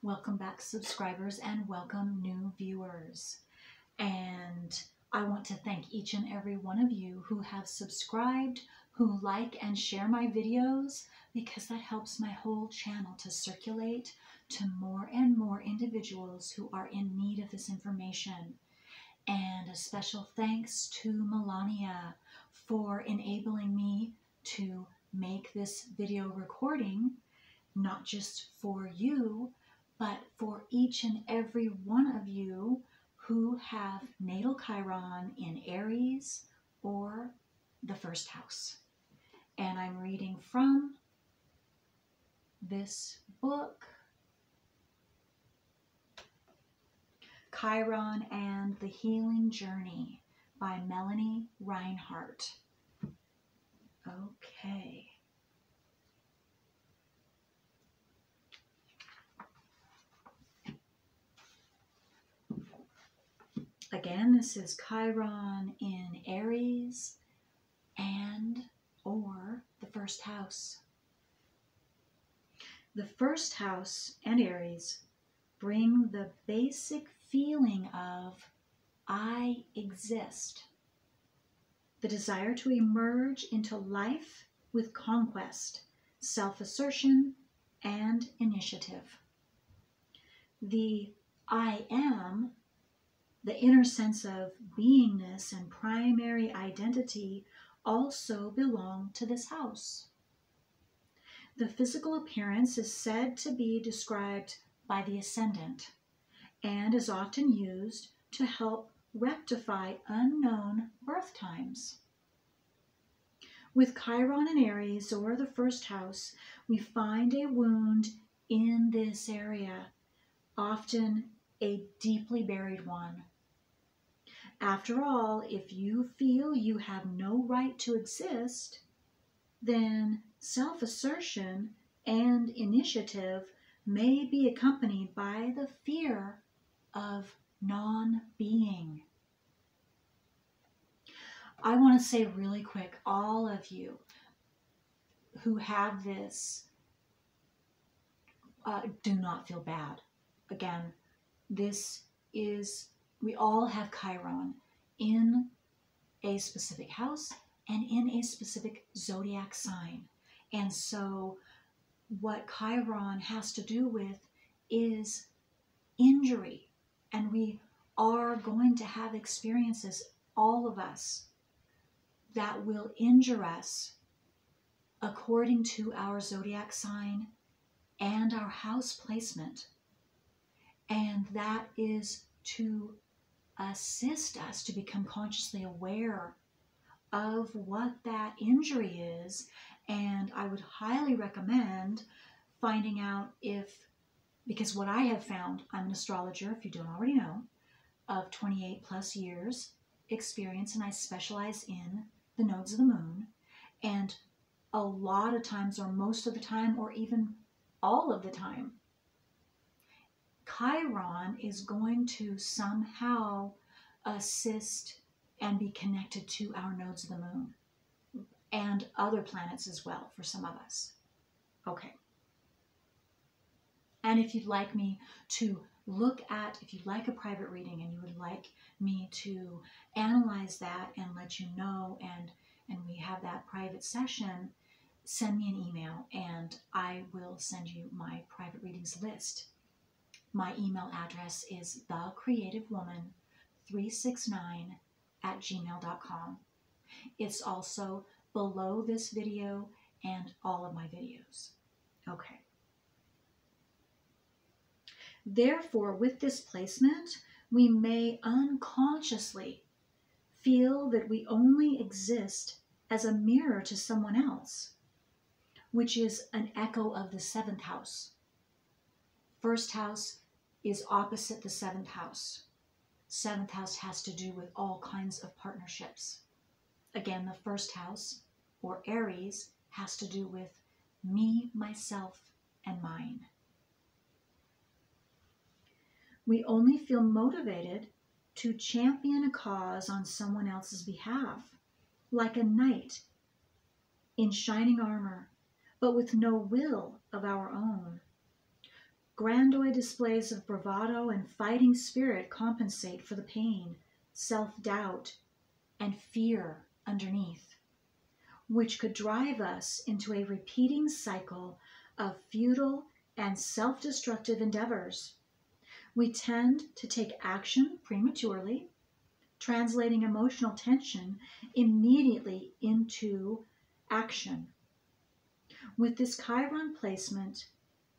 Welcome back, subscribers, and welcome new viewers. And I want to thank each and every one of you who have subscribed, who like and share my videos, because that helps my whole channel to circulate to more and more individuals who are in need of this information. And a special thanks to Melania for enabling me to make this video recording, not just for you, but for each and every one of you who have natal Chiron in Aries or the first house. And I'm reading from this book, Chiron and the Healing Journey by Melanie Reinhardt. Okay. Again, this is Chiron in Aries and or the first house. The first house and Aries bring the basic feeling of I exist, the desire to emerge into life with conquest, self-assertion, and initiative. The I am, the inner sense of beingness and primary identity, also belong to this house. The physical appearance is said to be described by the ascendant and is often used to help rectify unknown birth times. With Chiron in Aries or the first house, we find a wound in this area, often a deeply buried one. After all, if you feel you have no right to exist, then self-assertion and initiative may be accompanied by the fear of non-being. I want to say really quick, all of you who have this, do not feel bad. Again, we all have Chiron in a specific house and in a specific zodiac sign. And so what Chiron has to do with is injury. And we are going to have experiences, all of us, that will injure us according to our zodiac sign and our house placement. And that is to assist us to become consciously aware of what that injury is. And I would highly recommend finding out because what I have found, I'm an astrologer, if you don't already know, of 28 plus years experience, and I specialize in the nodes of the moon. And a lot of times, or most of the time, or even all of the time, Chiron is going to somehow assist and be connected to our nodes of the moon and other planets as well for some of us. Okay. And if you'd like me to if you'd like a private reading and you would like me to analyze that and let you know, and we have that private session, send me an email and I will send you my private readings list. My email address is thecreativewoman369@gmail.com. It's also below this video and all of my videos. Okay. Therefore, with this placement, we may unconsciously feel that we only exist as a mirror to someone else, which is an echo of the seventh house. First house is opposite the seventh house. Seventh house has to do with all kinds of partnerships. Again, the first house, or Aries, has to do with me, myself, and mine. We only feel motivated to champion a cause on someone else's behalf, like a knight in shining armor, but with no will of our own. Grandiose displays of bravado and fighting spirit compensate for the pain, self-doubt, and fear underneath, which could drive us into a repeating cycle of futile and self-destructive endeavors. We tend to take action prematurely, translating emotional tension immediately into action. With this Chiron placement,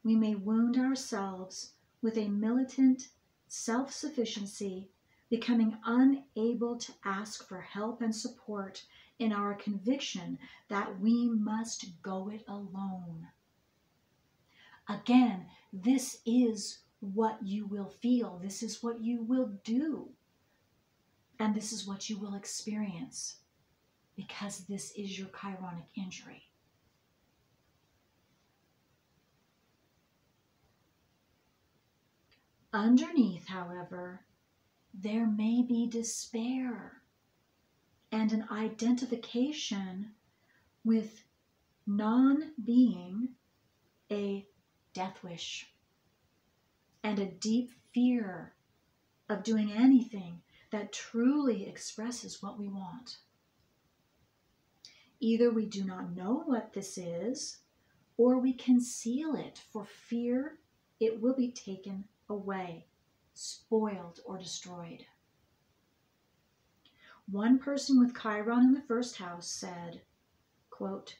we may wound ourselves with a militant self-sufficiency, becoming unable to ask for help and support in our conviction that we must go it alone. Again, this is what you will feel. This is what you will do. And this is what you will experience, because this is your chironic injury. Underneath, however, there may be despair and an identification with non-being a death wish and a deep fear of doing anything that truly expresses what we want. Either we do not know what this is, or we conceal it for fear it will be taken away, spoiled, or destroyed. One person with Chiron in the first house said, quote,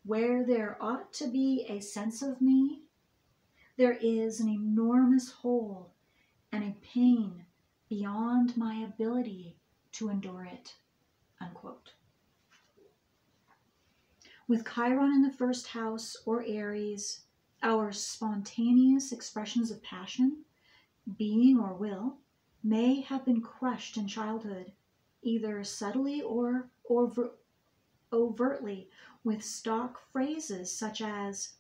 "Where there ought to be a sense of me, there is an enormous hole and a pain beyond my ability to endure it," unquote. With Chiron in the first house or Aries, our spontaneous expressions of passion, being or will, may have been crushed in childhood, either subtly or overtly, with stock phrases such as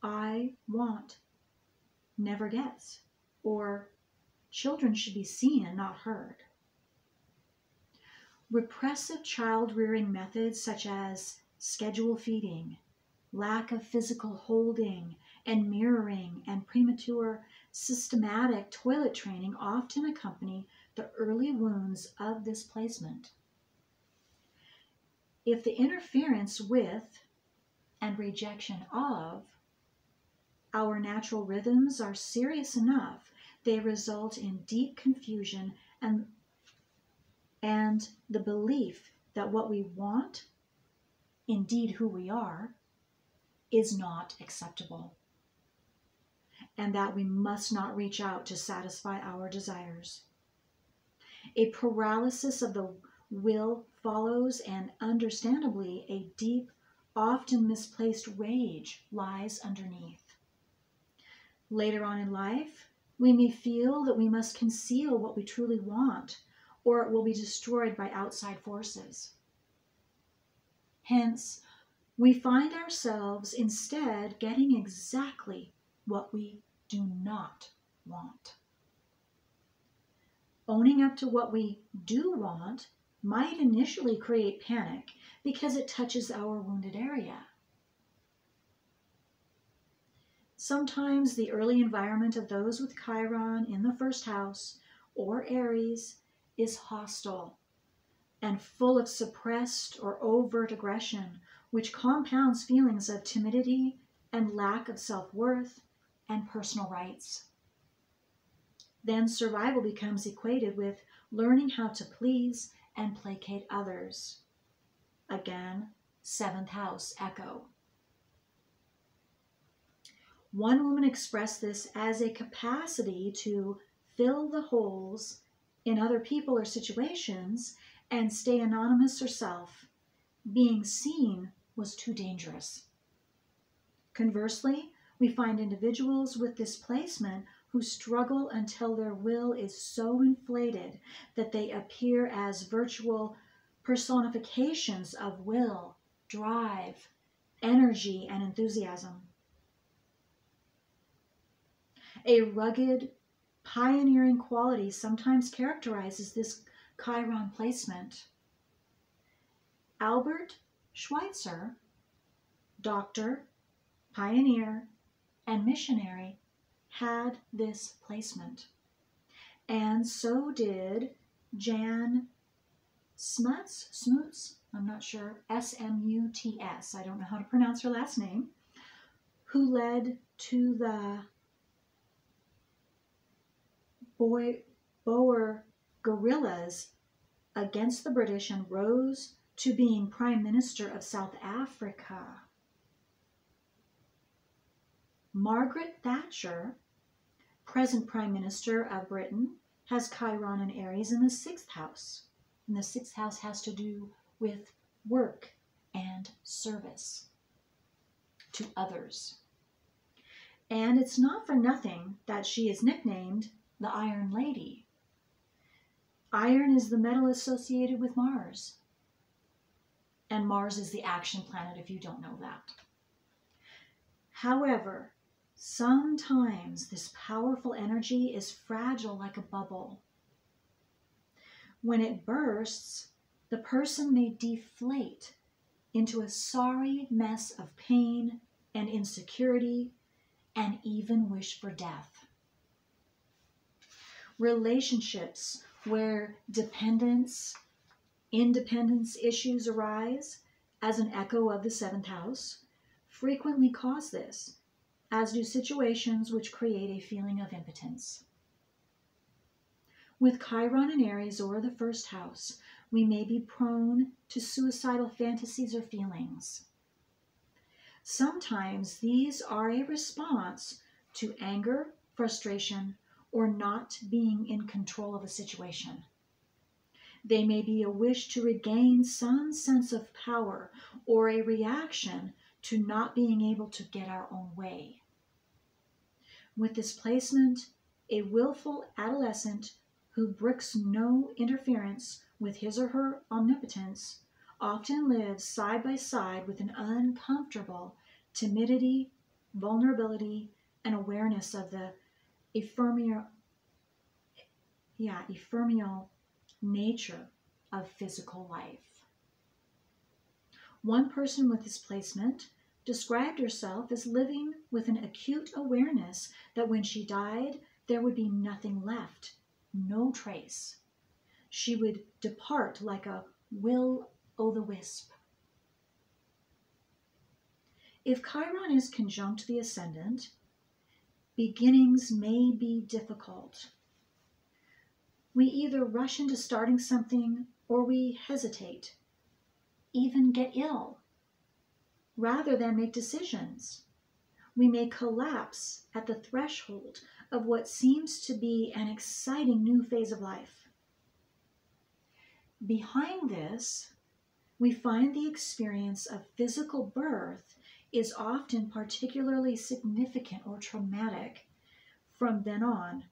"I want," "never gets," or "children should be seen and not heard." Repressive child-rearing methods such as schedule feeding, lack of physical holding and mirroring, and premature systematic toilet training often accompany the early wounds of this placement. If the interference with and rejection of our natural rhythms are serious enough, they result in deep confusion and the belief that what we want, indeed who we are, is not acceptable, and that we must not reach out to satisfy our desires. A paralysis of the will follows, and understandably, a deep, often misplaced rage lies underneath. Later on in life, we may feel that we must conceal what we truly want, or it will be destroyed by outside forces. Hence, we find ourselves instead getting exactly what we do not want. Owning up to what we do want might initially create panic because it touches our wounded area. Sometimes the early environment of those with Chiron in the first house or Aries is hostile and full of suppressed or overt aggression, which compounds feelings of timidity and lack of self-worth and personal rights. Then survival becomes equated with learning how to please and placate others. Again, seventh house echo. One woman expressed this as a capacity to fill the holes in other people or situations and stay anonymous herself. Being seen was too dangerous. Conversely, we find individuals with this placement who struggle until their will is so inflated that they appear as virtual personifications of will, drive, energy, and enthusiasm. A rugged, pioneering quality sometimes characterizes this Chiron placement. Albert Schweitzer, doctor, pioneer, and missionary, had this placement. And so did Jan Smuts, I'm not sure, Smuts, I don't know how to pronounce her last name, who led to the Boer guerrillas against the British and rose to being Prime Minister of South Africa. Margaret Thatcher, present Prime Minister of Britain, has Chiron and Aries in the 6th house. And the 6th house has to do with work and service to others. And it's not for nothing that she is nicknamed the Iron Lady. Iron is the metal associated with Mars. And Mars is the action planet, if you don't know that. However, sometimes this powerful energy is fragile like a bubble. When it bursts, the person may deflate into a sorry mess of pain and insecurity and even wish for death. Relationships where dependence, independence issues arise as an echo of the 7th house frequently cause this, as do situations which create a feeling of impotence. With Chiron and Aries or the 1st house, we may be prone to suicidal fantasies or feelings. Sometimes these are a response to anger, frustration, or not being in control of a situation. They may be a wish to regain some sense of power or a reaction to not being able to get our own way. With this placement, a willful adolescent who brooks no interference with his or her omnipotence often lives side by side with an uncomfortable timidity, vulnerability, and awareness of the ephemeral nature of physical life. One person with this placement described herself as living with an acute awareness that when she died, there would be nothing left, no trace. She would depart like a will-o'-the-wisp. If Chiron is conjunct the ascendant, beginnings may be difficult. We either rush into starting something or we hesitate, even get ill, rather than make decisions. We may collapse at the threshold of what seems to be an exciting new phase of life. Behind this, we find the experience of physical birth is often particularly significant or traumatic. From then on,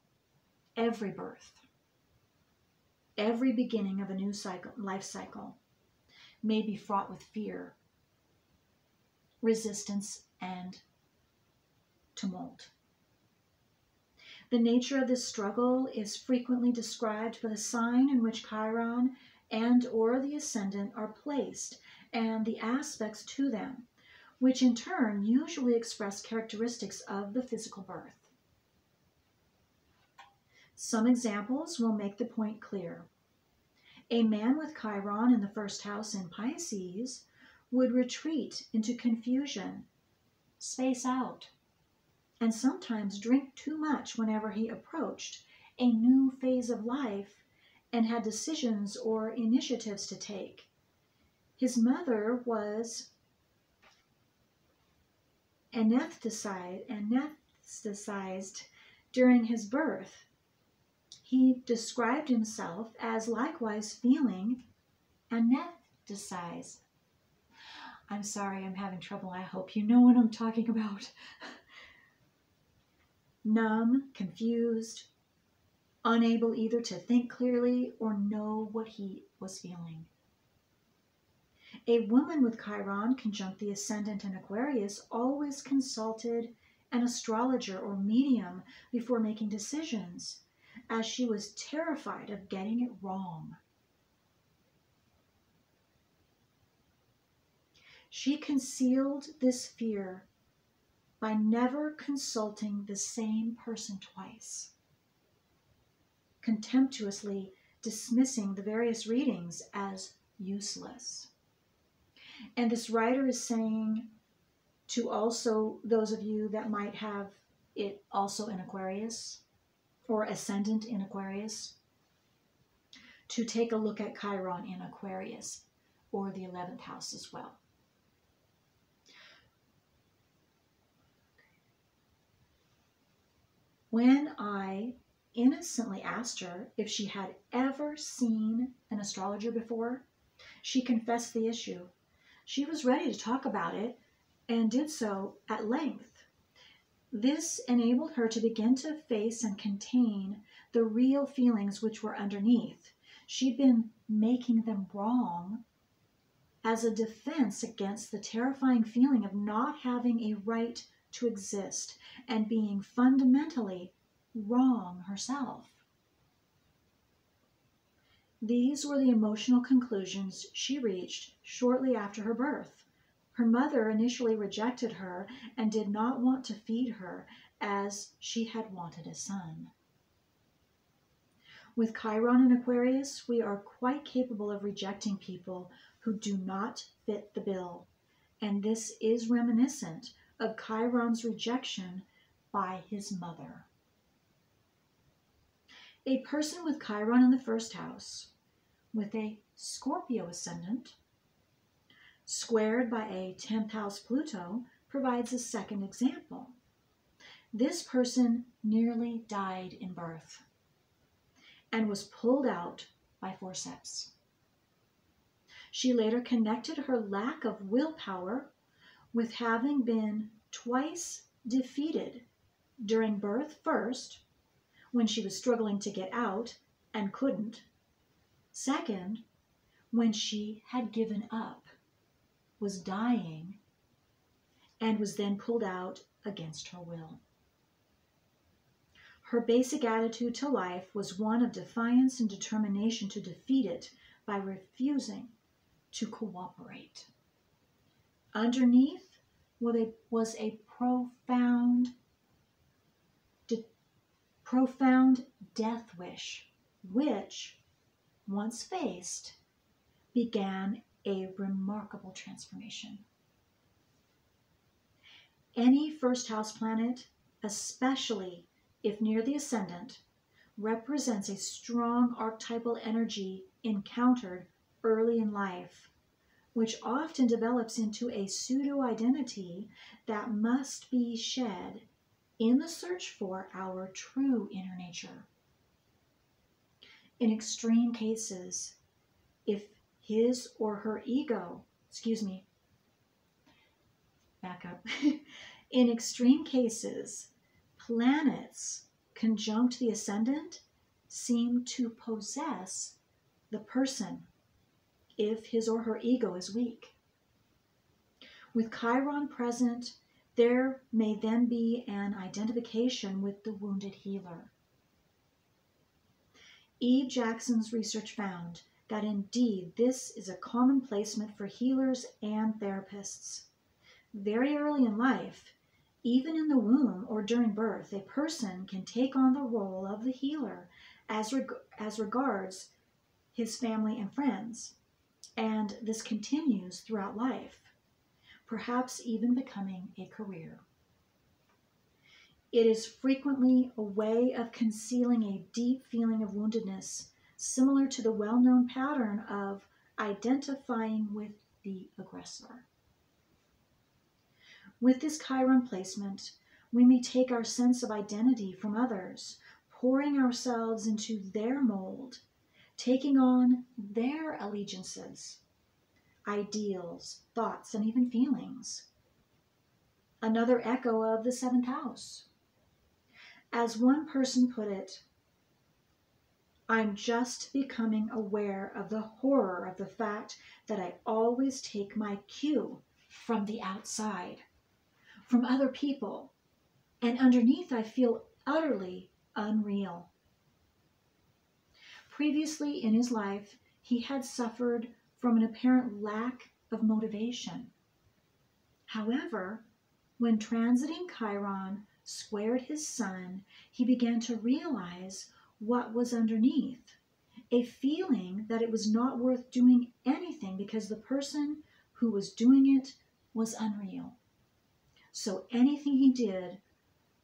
every birth, every beginning of a new life cycle may be fraught with fear, resistance, and tumult. The nature of this struggle is frequently described by the sign in which Chiron and or the ascendant are placed and the aspects to them, which in turn usually express characteristics of the physical birth. Some examples will make the point clear. A man with Chiron in the 1st house in Pisces would retreat into confusion, space out, and sometimes drink too much whenever he approached a new phase of life and had decisions or initiatives to take. His mother was anesthetized during his birth. He described himself as likewise feeling anesthetized. I'm sorry, I'm having trouble. I hope you know what I'm talking about. Numb, confused, unable either to think clearly or know what he was feeling. A woman with Chiron conjunct the ascendant in Aquarius always consulted an astrologer or medium before making decisions, as she was terrified of getting it wrong. She concealed this fear by never consulting the same person twice, contemptuously dismissing the various readings as useless. And this writer is saying to also those of you that might have it also in Aquarius or ascendant in Aquarius, to take a look at Chiron in Aquarius or the 11th house as well. When I innocently asked her if she had ever seen an astrologer before, she confessed the issue. She was ready to talk about it and did so at length. This enabled her to begin to face and contain the real feelings which were underneath. She'd been making them wrong as a defense against the terrifying feeling of not having a right to exist and being fundamentally wrong herself. These were the emotional conclusions she reached shortly after her birth. Her mother initially rejected her and did not want to feed her as she had wanted a son. With Chiron in Aquarius, we are quite capable of rejecting people who do not fit the bill, and this is reminiscent of Chiron's rejection by his mother. A person with Chiron in the first house, with a Scorpio ascendant, squared by a 10th house Pluto, provides a second example. This person nearly died in birth and was pulled out by forceps. She later connected her lack of willpower with having been twice defeated during birth first, when she was struggling to get out and couldn't. Second, when she had given up, was dying, and was then pulled out against her will. Her basic attitude to life was one of defiance and determination to defeat it by refusing to cooperate. Underneath was a profound death wish, which, once faced, began a remarkable transformation. Any first house planet, especially if near the ascendant, represents a strong archetypal energy encountered early in life, which often develops into a pseudo-identity that must be shed in the search for our true inner nature. In extreme cases, if his or her ego, back up. In extreme cases, planets conjunct the ascendant seem to possess the person if his or her ego is weak. With Chiron present, there may then be an identification with the wounded healer. Eve Jackson's research found that indeed this is a common placement for healers and therapists. Very early in life, even in the womb or during birth, a person can take on the role of the healer as regards his family and friends, and this continues throughout life, perhaps even becoming a career. It is frequently a way of concealing a deep feeling of woundedness, similar to the well-known pattern of identifying with the aggressor. With this Chiron placement, we may take our sense of identity from others, pouring ourselves into their mold, taking on their allegiances, ideals, thoughts, and even feelings. Another echo of the 7th house. As one person put it, I'm just becoming aware of the horror of the fact that I always take my cue from the outside, from other people, and underneath I feel utterly unreal. Previously in his life, he had suffered from an apparent lack of motivation. However, When transiting Chiron squared his sun, he began to realize what was underneath, a feeling that it was not worth doing anything because the person who was doing it was unreal. So anything he did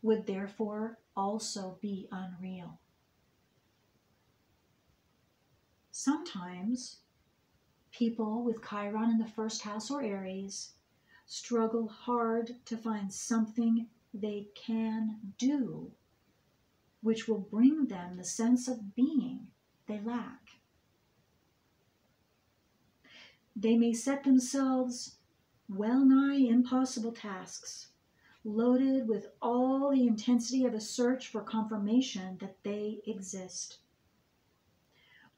would therefore also be unreal. Sometimes people with Chiron in the first house or Aries struggle hard to find something they can do, which will bring them the sense of being they lack. They may set themselves well-nigh impossible tasks, loaded with all the intensity of a search for confirmation that they exist.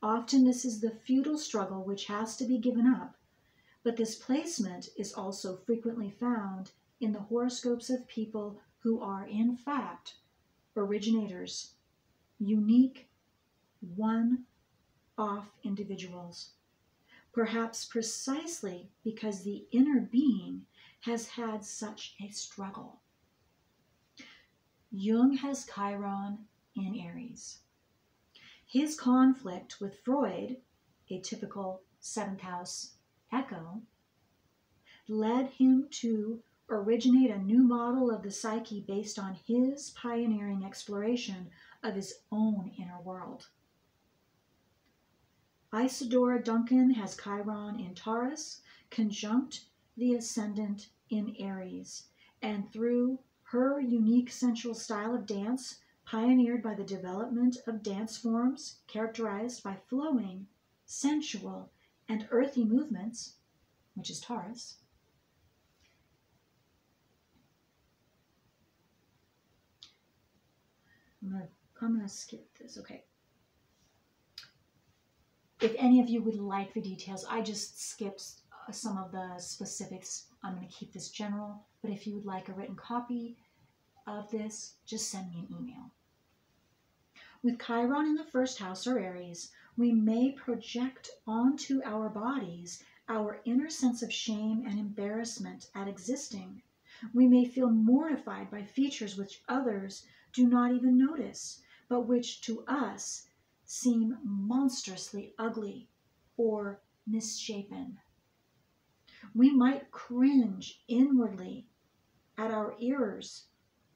Often this is the futile struggle which has to be given up, but this placement is also frequently found in the horoscopes of people who are in fact originators, unique, one-off individuals, perhaps precisely because the inner being has had such a struggle. Jung has Chiron in Aries. His conflict with Freud, a typical seventh house echo, led him to originate a new model of the psyche based on his pioneering exploration of his own inner world. Isadora Duncan has Chiron in Taurus, conjunct the ascendant in Aries, and through her unique sensual style of dance, pioneered by the development of dance forms characterized by flowing, sensual, and earthy movements, which is Taurus, I'm going to skip this, okay. If any of you would like the details, I just skipped some of the specifics. I'm going to keep this general, but if you would like a written copy of this, just send me an email. With Chiron in the first house or Aries, we may project onto our bodies our inner sense of shame and embarrassment at existing. We may feel mortified by features which others do not even notice, but which to us seem monstrously ugly or misshapen. We might cringe inwardly at our ears,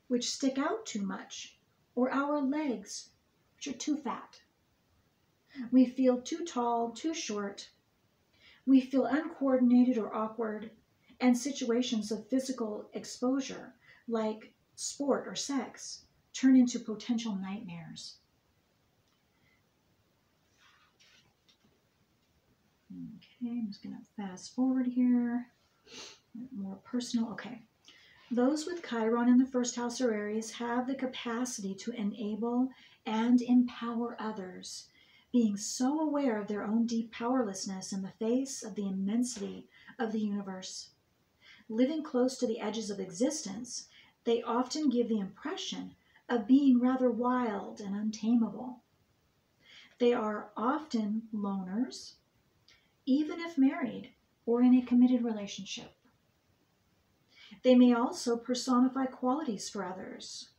which stick out too much, or our legs, which are too fat. We feel too tall, too short. We feel uncoordinated or awkward, and situations of physical exposure, like sport or sex, turn into potential nightmares. Okay, I'm just going to fast forward here. More personal. Okay. Those with Chiron in the first house or Aries have the capacity to enable and empower others, being so aware of their own deep powerlessness in the face of the immensity of the universe. Living close to the edges of existence, they often give the impression of being rather wild and untamable. They are often loners, even if married or in a committed relationship. They may also personify qualities for others.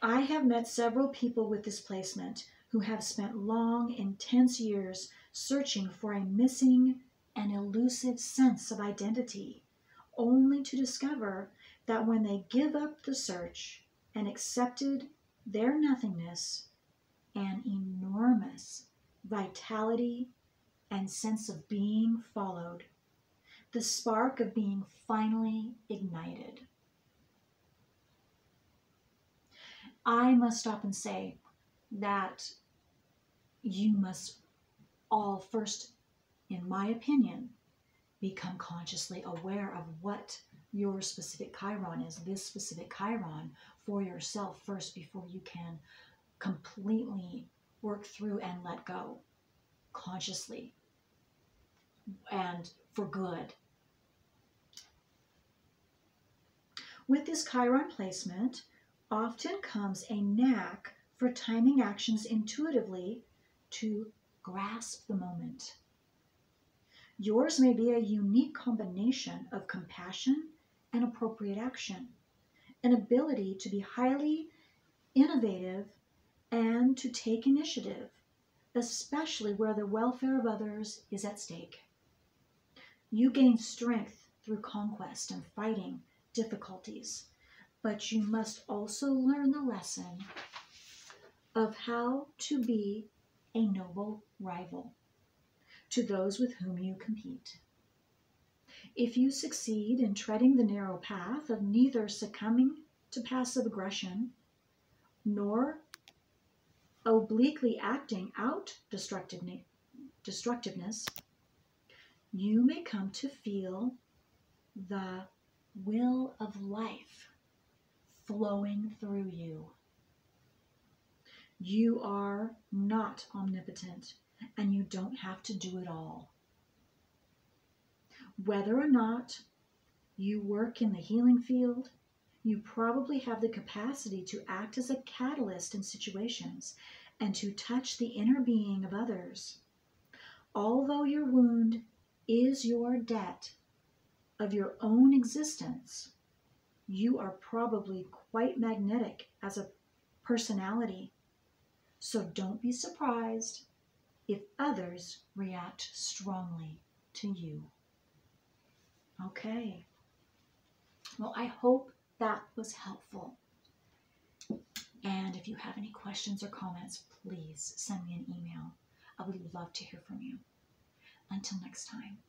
I have met several people with this placement who have spent long, intense years searching for a missing and elusive sense of identity, only to discover that when they give up the search and accepted their nothingness, an enormous vitality and sense of being followed. The spark of being finally ignited. I must stop and say that you must all first, in my opinion, become consciously aware of what your specific Chiron is, this specific Chiron, for yourself first before you can completely work through and let go consciously and for good. With this Chiron placement, often comes a knack for timing actions intuitively to grasp the moment. Yours may be a unique combination of compassion and appropriate action, an ability to be highly innovative and to take initiative, especially where the welfare of others is at stake. You gain strength through conquest and fighting difficulties, but you must also learn the lesson of how to be a noble rival to those with whom you compete. If you succeed in treading the narrow path of neither succumbing to passive aggression nor obliquely acting out destructiveness, you may come to feel the will of life flowing through you. You are not omnipotent, and you don't have to do it all. Whether or not you work in the healing field, you probably have the capacity to act as a catalyst in situations and to touch the inner being of others. Although your wound is your debt of your own existence, you are probably quite magnetic as a personality. So don't be surprised if others react strongly to you. Okay. Well, I hope that was helpful. And if you have any questions or comments, please send me an email. I would love to hear from you. Until next time.